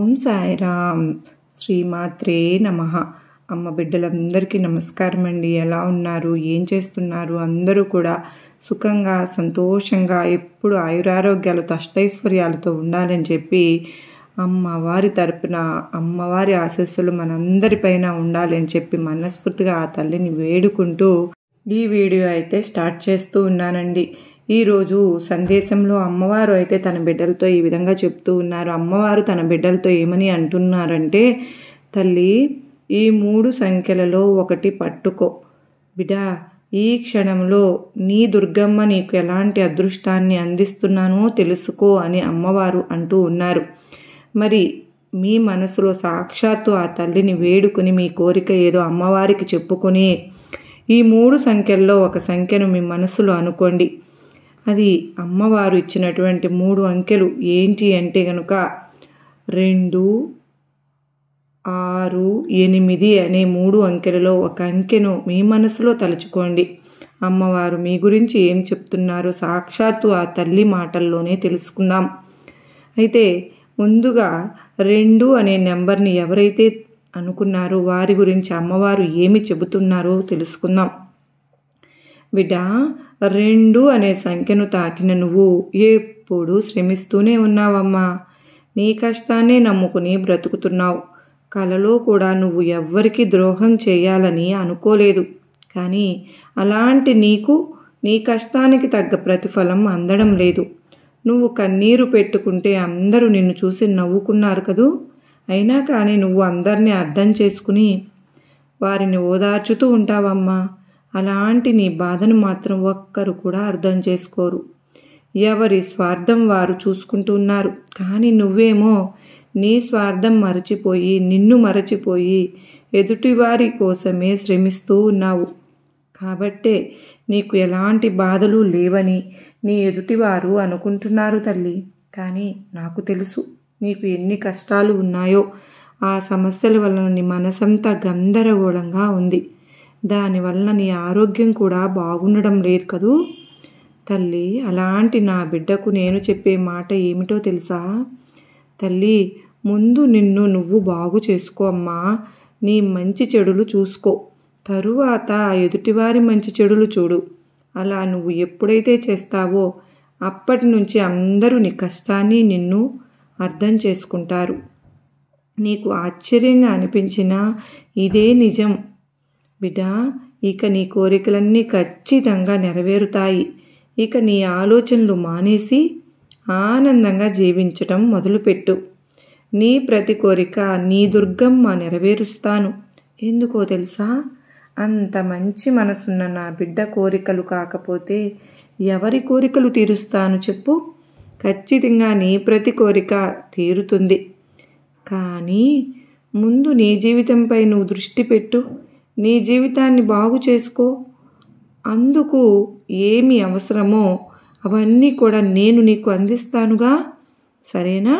ఓం సాయిరామ్. శ్రీమాత్రే నమః. అమ్మ బిడ్డలందరికీ నమస్కారం అండి. ఎలా ఉన్నారు, ఏం చేస్తున్నారు? అందరూ కూడా సుఖంగా సంతోషంగా ఎప్పుడు ఆయురారోగ్యాలతో అష్టైశ్వర్యాలతో ఉండాలని చెప్పి అమ్మవారి తరపున అమ్మవారి ఆశీస్సులు మనందరిపైన ఉండాలని చెప్పి మనస్ఫూర్తిగా ఆ తల్లిని వేడుకుంటూ ఈ వీడియో అయితే స్టార్ట్ చేస్తూ ఉన్నానండి. ఈరోజు సందేశంలో అమ్మవారు అయితే తన బిడ్డలతో ఈ విధంగా చెప్తూ ఉన్నారు. అమ్మవారు తన బిడ్డలతో ఏమని అంటున్నారంటే, తల్లి ఈ 3 సంఖ్యలలో ఒకటి పట్టుకో బిడ్డా. ఈ క్షణంలో నీ దుర్గమ్మ నీకు ఎలాంటి అదృష్టాన్ని అందిస్తున్నానో తెలుసుకో అని అమ్మవారు అంటూ ఉన్నారు. మరి మీ మనసులో సాక్షాత్తు ఆ తల్లిని వేడుకుని మీ కోరిక ఏదో అమ్మవారికి చెప్పుకొని ఈ 3 సంఖ్యల్లో ఒక సంఖ్యను మీ మనసులో అనుకోండి. అది అమ్మవారు ఇచ్చినటువంటి 3 అంకెలు ఏంటి అంటే కనుక 2, 6, 8 అనే 3 అంకెలలో ఒక అంకెను మీ మనసులో తలుచుకోండి. అమ్మవారు మీ గురించి ఏం చెప్తున్నారో సాక్షాత్తు ఆ తల్లి మాటల్లోనే తెలుసుకుందాం. అయితే ముందుగా 2 అనే నెంబర్ని ఎవరైతే అనుకున్నారో వారి గురించి అమ్మవారు ఏమి చెబుతున్నారో తెలుసుకుందాం. బిడ్డ, 2 అనే సంఖ్యను తాకిన నువ్వు ఎప్పుడూ శ్రమిస్తూనే ఉన్నావమ్మా. నీ కష్టాన్నే నమ్ముకుని బ్రతుకుతున్నావు. కలలో కూడా నువ్వు ఎవ్వరికి ద్రోహం చేయాలని అనుకోలేదు. కానీ అలాంటి నీకు నీ కష్టానికి తగ్గ ప్రతిఫలం అందడం లేదు. నువ్వు కన్నీరు పెట్టుకుంటే అందరూ నిన్ను చూసి నవ్వుకున్నారు కదూ. అయినా కానీ నువ్వు అందరినీ అర్థం చేసుకుని వారిని ఓదార్చుతూ ఉంటావమ్మా. అలాంటి నీ బాధను మాత్రం ఒక్కరు కూడా అర్థం చేసుకోరు. ఎవరి స్వార్థం వారు చూసుకుంటూ ఉన్నారు. కానీ నువ్వేమో నీ స్వార్థం మరచిపోయి నిన్ను మరచిపోయి ఎదుటివారి కోసమే శ్రమిస్తూ ఉన్నావు. కాబట్టే నీకు ఎలాంటి బాధలు లేవని నీ ఎదుటివారు అనుకుంటున్నారు తల్లి. కానీ నాకు తెలుసు నీకు ఎన్ని కష్టాలు ఉన్నాయో. ఆ సమస్యల వలన నీ మనసంతా గందరగోళంగా ఉంది. దానివల్ల నీ ఆరోగ్యం కూడా బాగుండడం లేదు కదూ తల్లి. అలాంటి నా బిడ్డకు నేను చెప్పే మాట ఏమిటో తెలుసా తల్లి? ముందు నిన్ను నువ్వు బాగు చేసుకో అమ్మా. నీ మంచి చెడులు చూసుకో, తరువాత ఎదుటివారి మంచి చెడులు చూడు. అలా నువ్వు ఎప్పుడైతే చేస్తావో అప్పటి నుంచి అందరూ నీ కష్టాన్ని నిన్ను అర్థం చేసుకుంటారు. నీకు ఆశ్చర్యంగా అనిపించినా ఇదే నిజం బిడ్డా. ఇక నీ కోరికలన్నీ ఖచ్చితంగా నెరవేరుతాయి. ఇక నీ ఆలోచనలు మానేసి ఆనందంగా జీవించటం మొదలుపెట్టు. నీ ప్రతి కోరిక నీ దుర్గమ్మ నెరవేరుస్తాను. ఎందుకో తెలుసా? అంత మంచి మనసున్న నా బిడ్డ కోరికలు కాకపోతే ఎవరి కోరికలు తీరుస్తాను చెప్పు? ఖచ్చితంగా నీ ప్రతి కోరిక తీరుతుంది. కానీ ముందు నీ జీవితంపై నువ్వు దృష్టి పెట్టు. నీ జీవితాన్ని బాగు చేసుకో. అందుకు ఏమి అవసరమో అవన్నీ కూడా నేను నీకు అందిస్తానుగా, సరేనా?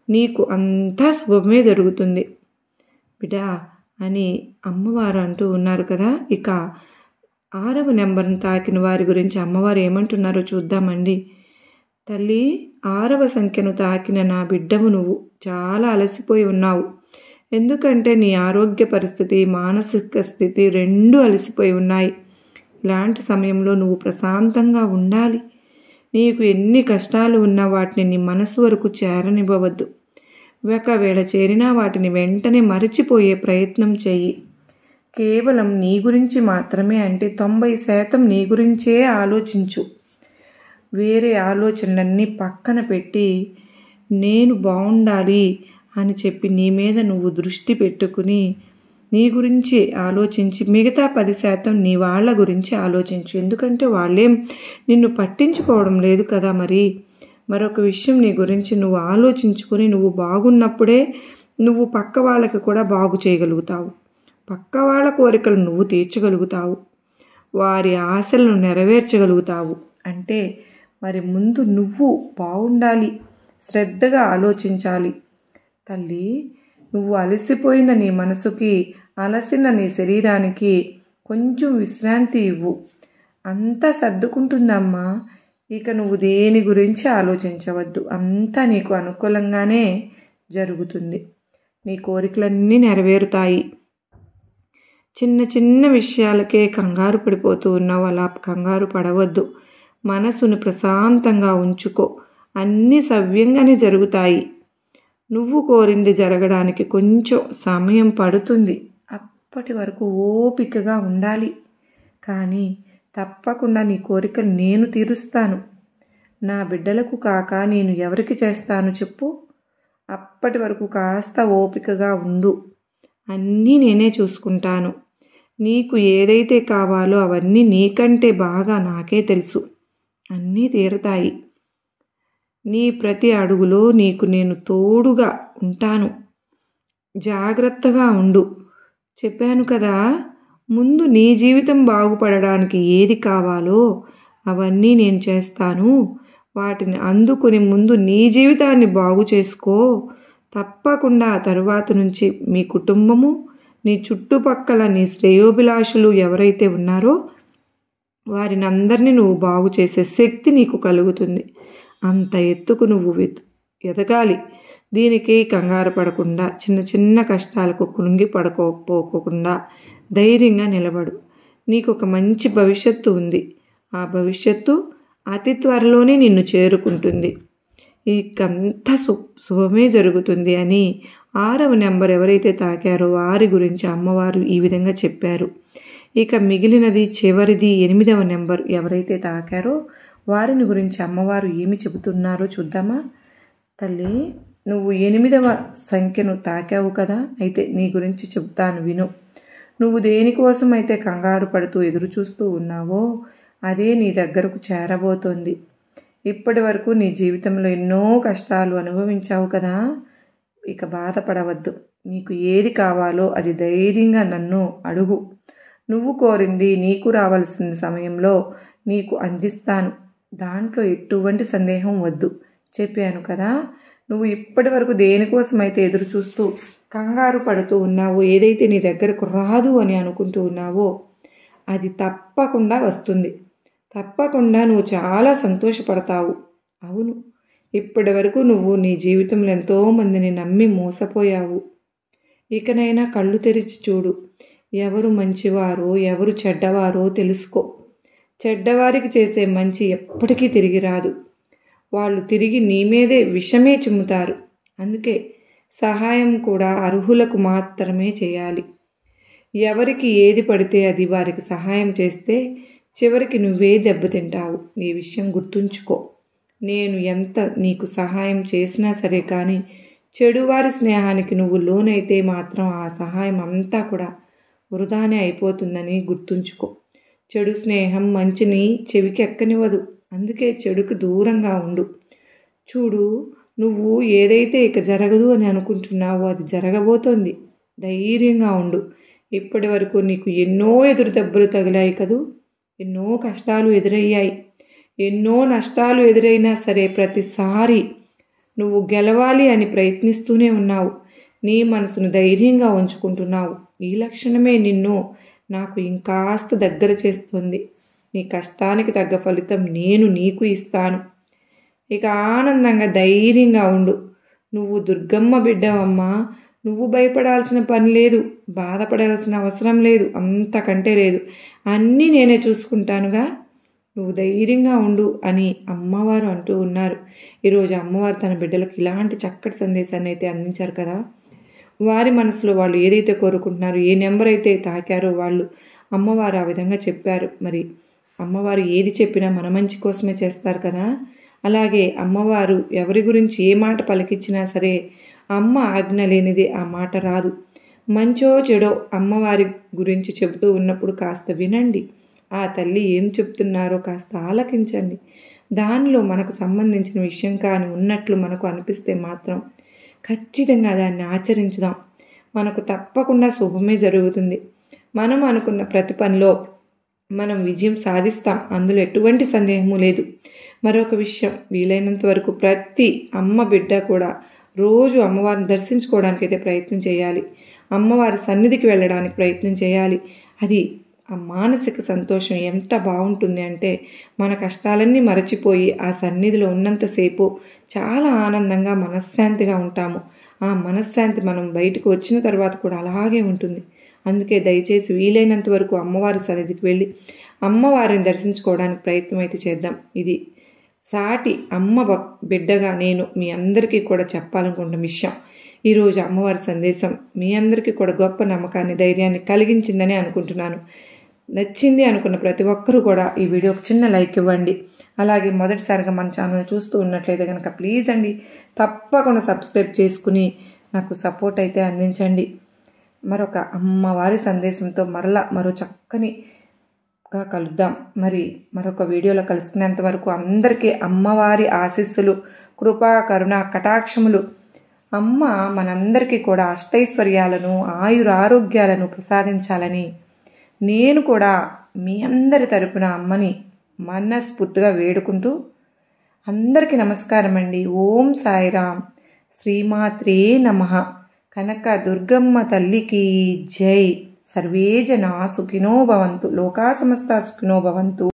నీకు అంతా శుభమే జరుగుతుంది బిడ్డా అని అమ్మవారు అంటూ ఉన్నారు కదా. ఇక 6వ నెంబర్ను తాకిన వారి గురించి అమ్మవారు ఏమంటున్నారో చూద్దామండి. తల్లి, 6వ సంఖ్యను తాకిన నా బిడ్డవు నువ్వు చాలా అలసిపోయి ఉన్నావు. ఎందుకంటే నీ ఆరోగ్య పరిస్థితి, మానసిక స్థితి 2 అలసిపోయి ఉన్నాయి. ఇలాంటి సమయంలో నువ్వు ప్రశాంతంగా ఉండాలి. నీకు ఎన్ని కష్టాలు ఉన్నా వాటిని నీ మనసు వరకు చేరనివ్వవద్దు. ఒకవేళ చేరినా వాటిని వెంటనే మరచిపోయే ప్రయత్నం చెయ్యి. కేవలం నీ గురించి మాత్రమే, అంటే 90% నీ గురించే ఆలోచించు. వేరే ఆలోచనలన్నీ పక్కన పెట్టి నేను బాగుండాలి అని చెప్పి నీ మీద నువ్వు దృష్టి పెట్టుకుని నీ గురించి ఆలోచించి మిగతా 10% నీ వాళ్ళ గురించి ఆలోచించు. ఎందుకంటే వాళ్ళేం నిన్ను పట్టించుకోవడం లేదు కదా. మరొక విషయం, నీ గురించి నువ్వు ఆలోచించుకొని నువ్వు బాగున్నప్పుడే నువ్వు పక్క వాళ్ళకి కూడా బాగు చేయగలుగుతావు. పక్క వాళ్ళ కోరికలు నువ్వు తీర్చగలుగుతావు. వారి ఆశలను నెరవేర్చగలుగుతావు. అంటే మరి ముందు నువ్వు బాగుండాలి, శ్రద్ధగా ఆలోచించాలి. తల్లి, నువ్వు అలసిపోయిన నీ మనసుకి, అలసిన నీ శరీరానికి కొంచెం విశ్రాంతి ఇవ్వు. అంతా సర్దుకుంటుందమ్మా. ఇక నువ్వు దేని గురించి ఆలోచించవద్దు. అంతా నీకు అనుకూలంగానే జరుగుతుంది. నీ కోరికలన్నీ నెరవేరుతాయి. చిన్న చిన్న విషయాలకే కంగారు పడిపోతూ ఉన్నావు. అలా కంగారు పడవద్దు. మనసును ప్రశాంతంగా ఉంచుకో. అన్నీ సవ్యంగానే జరుగుతాయి. నువ్వు కోరింది జరగడానికి కొంచెం సమయం పడుతుంది. అప్పటి వరకు ఓపికగా ఉండాలి. కానీ తప్పకుండా నీ కోరికలు నేను తీరుస్తాను. నా బిడ్డలకు కాక నేను ఎవరికి చేస్తాను చెప్పు? అప్పటి వరకు కాస్త ఓపికగా ఉండు. అన్నీ నేనే చూసుకుంటాను. నీకు ఏదైతే కావాలో అవన్నీ నీకంటే బాగా నాకే తెలుసు. అన్నీ తీరుతాయి. నీ ప్రతి అడుగులో నీకు నేను తోడుగా ఉంటాను. జాగ్రత్తగా ఉండు. చెప్పాను కదా, ముందు నీ జీవితం బాగుపడడానికి ఏది కావాలో అవన్నీ నేను చేస్తాను. వాటిని అందుకుని ముందు నీ జీవితాన్ని బాగు చేసుకో. తప్పకుండా తరువాత నుంచి మీ కుటుంబము, నీ చుట్టుపక్కల నీ శ్రేయోభిలాషులు ఎవరైతే ఉన్నారో వారిని అందరినీ నువ్వు బాగు చేసే శక్తి నీకు కలుగుతుంది. అంత ఎత్తుకు నువ్వు ఎదగాలి. దీనికి కంగారు పడకుండా, చిన్న చిన్న కష్టాలకు కృంగి పడుకోపోకుండా ధైర్యంగా నిలబడు. నీకు ఒక మంచి భవిష్యత్తు ఉంది. ఆ భవిష్యత్తు అతి త్వరలోనే నిన్ను చేరుకుంటుంది. ఇకంతా శుభమే జరుగుతుంది అని 6వ నెంబర్ ఎవరైతే తాకారో వారి గురించి అమ్మవారు ఈ విధంగా చెప్పారు. ఇక మిగిలినది చివరిది 8వ నెంబర్ ఎవరైతే తాకారో వారిని గురించి అమ్మవారు ఏమి చెబుతున్నారో చూద్దామా? తల్లి, నువ్వు 8వ సంఖ్యను తాకావు కదా, అయితే నీ గురించి చెబుతాను విను. నువ్వు దేనికోసం అయితే కంగారు పడుతూ ఎదురు చూస్తూ ఉన్నావో అదే నీ దగ్గరకు చేరబోతోంది. ఇప్పటి వరకు నీ జీవితంలో ఎన్నో కష్టాలు అనుభవించావు కదా, ఇక బాధపడవద్దు. నీకు ఏది కావాలో అది ధైర్యంగా నన్ను అడుగు. నువ్వు కోరింది నీకు రావాల్సిన సమయంలో నీకు అందిస్తాను. దాంట్లో ఎటువంటి సందేహం వద్దు. చెప్పాను కదా, నువ్వు ఇప్పటి వరకు దేనికోసమైతే ఎదురు చూస్తూ కంగారు పడుతూ ఉన్నావో, ఏదైతే నీ దగ్గరకు రాదు అని అనుకుంటూ ఉన్నావో అది తప్పకుండా వస్తుంది. తప్పకుండా నువ్వు చాలా సంతోషపడతావు. అవును, ఇప్పటి వరకు నువ్వు నీ జీవితంలో ఎంతోమందిని నమ్మి మోసపోయావు. ఇకనైనా కళ్ళు తెరిచి చూడు. ఎవరు మంచివారో ఎవరు చెడ్డవారో తెలుసుకో. చెడ్డవారికి చేసే మంచి ఎప్పటికీ తిరిగి రాదు. వాళ్ళు తిరిగి నీ మీదే విషమే చిమ్ముతారు. అందుకే సహాయం కూడా అర్హులకు మాత్రమే చేయాలి. ఎవరికి ఏది పడితే అది వారికి సహాయం చేస్తే చివరికి నువ్వే దెబ్బతింటావు. ఈ విషయం గుర్తుంచుకో. నేను ఎంత నీకు సహాయం చేసినా సరే కానీ చెడువారి స్నేహానికి నువ్వు లోనైతే మాత్రం ఆ సహాయం అంతా కూడా వృధానే అయిపోతుందని గుర్తుంచుకో. చెడు స్నేహం మంచిని చెవికి ఎక్కనివ్వదు. అందుకే చెడుకు దూరంగా ఉండు. చూడు, నువ్వు ఏదైతే ఇక జరగదు అని అనుకుంటున్నావో అది జరగబోతోంది. ధైర్యంగా ఉండు. ఇప్పటి వరకు నీకు ఎన్నో ఎదురు దెబ్బలు తగిలాయి కదూ, ఎన్నో కష్టాలు ఎదురయ్యాయి, ఎన్నో నష్టాలు ఎదురైనా సరే ప్రతిసారి నువ్వు గెలవాలి అని ప్రయత్నిస్తూనే ఉన్నావు. నీ మనసును ధైర్యంగా ఉంచుకుంటున్నావు. ఈ లక్షణమే నిన్ను నాకు ఇంకాస్త దగ్గర చేస్తుంది. నీ కష్టానికి తగ్గ ఫలితం నేను నీకు ఇస్తాను. ఇక ఆనందంగా ధైర్యంగా ఉండు. నువ్వు దుర్గమ్మ బిడ్డవమ్మా. నువ్వు భయపడాల్సిన పని లేదు, బాధపడాల్సిన అవసరం లేదు, అంతకంటే లేదు. అన్నీ నేనే చూసుకుంటానుగా, నువ్వు ధైర్యంగా ఉండు అని అమ్మవారు అంటూ ఉన్నారు. ఈరోజు అమ్మవారు తన బిడ్డలకు ఇలాంటి చక్కటి సందేశాన్ని అయితే అందించారు కదా. వారి మనసులో వాళ్ళు ఏదైతే కోరుకుంటున్నారో, ఏ నెంబర్ అయితే తాకారో వాళ్ళు అమ్మవారు ఆ విధంగా చెప్పారు. మరి అమ్మవారు ఏది చెప్పినా మన మంచి కోసమే చేస్తారు కదా. అలాగే అమ్మవారు ఎవరి గురించి ఏ మాట పలికిచ్చినా సరే అమ్మ ఆజ్ఞ లేనిది ఆ మాట రాదు. మంచో చెడో అమ్మవారి గురించి చెబుతూ ఉన్నప్పుడు కాస్త వినండి. ఆ తల్లి ఏం చెప్తున్నారో కాస్త ఆలకించండి. దానిలో మనకు సంబంధించిన విషయం కానీ ఉన్నట్లు మనకు అనిపిస్తే మాత్రం ఖచ్చితంగా దాన్ని ఆచరించుదాం. మనకు తప్పకుండా శుభమే జరుగుతుంది. మనం అనుకున్న ప్రతి పనిలో మనం విజయం సాధిస్తాం. అందులో ఎటువంటి సందేహము లేదు. మరొక విషయం, వీలైనంత వరకు ప్రతి అమ్మ బిడ్డ కూడా రోజు అమ్మవారిని దర్శించుకోవడానికి అయితే ప్రయత్నం చేయాలి. అమ్మవారి సన్నిధికి వెళ్ళడానికి ప్రయత్నం చేయాలి. అది ఆ మానసిక సంతోషం ఎంత బాగుంటుంది అంటే మన కష్టాలన్నీ మరచిపోయి ఆ సన్నిధిలో ఉన్నంతసేపు చాలా ఆనందంగా మనశ్శాంతిగా ఉంటాము. ఆ మనశ్శాంతి మనం బయటకు వచ్చిన తర్వాత కూడా అలాగే ఉంటుంది. అందుకే దయచేసి వీలైనంత వరకు అమ్మవారి సన్నిధికి వెళ్ళి అమ్మవారిని దర్శించుకోవడానికి ప్రయత్నం అయితే చేద్దాం. ఇది సాటి అమ్మ బిడ్డగా నేను మీ అందరికీ కూడా చెప్పాలనుకుంటున్న విషయం. ఈరోజు అమ్మవారి సందేశం మీ అందరికీ కూడా గొప్ప నమ్మకాన్ని, ధైర్యాన్ని కలిగించిందని అనుకుంటున్నాను. నచ్చింది అనుకున్న ప్రతి ఒక్కరూ కూడా ఈ వీడియోకి చిన్న లైక్ ఇవ్వండి. అలాగే మొదటిసారిగా మన ఛానల్ చూస్తూ ఉన్నట్లయితే కనుక ప్లీజ్ అండి తప్పకుండా సబ్స్క్రైబ్ చేసుకుని నాకు సపోర్ట్ అయితే అందించండి. మరొక అమ్మవారి సందేశంతో మరో చక్కనిగా కలుద్దాం. మరొక వీడియోలో కలుసుకునేంత వరకు అందరికీ అమ్మవారి ఆశీస్సులు, కృపా, కరుణ, కటాక్షములు. అమ్మ మనందరికీ కూడా అష్టైశ్వర్యాలను, ఆయురారోగ్యాలను ప్రసాదించాలని నేను కూడా మీ అందరి తరపున అమ్మని మనస్ఫూర్తిగా వేడుకుంటూ అందరికీ నమస్కారం అండి. ఓం సాయిరామ్. శ్రీమాత్రే నమః. కనక దుర్గమ్మ తల్లికి జై. సర్వే జనా సుఖినో భవంతు. లోకా సమస్తా సుఖినో భవంతు.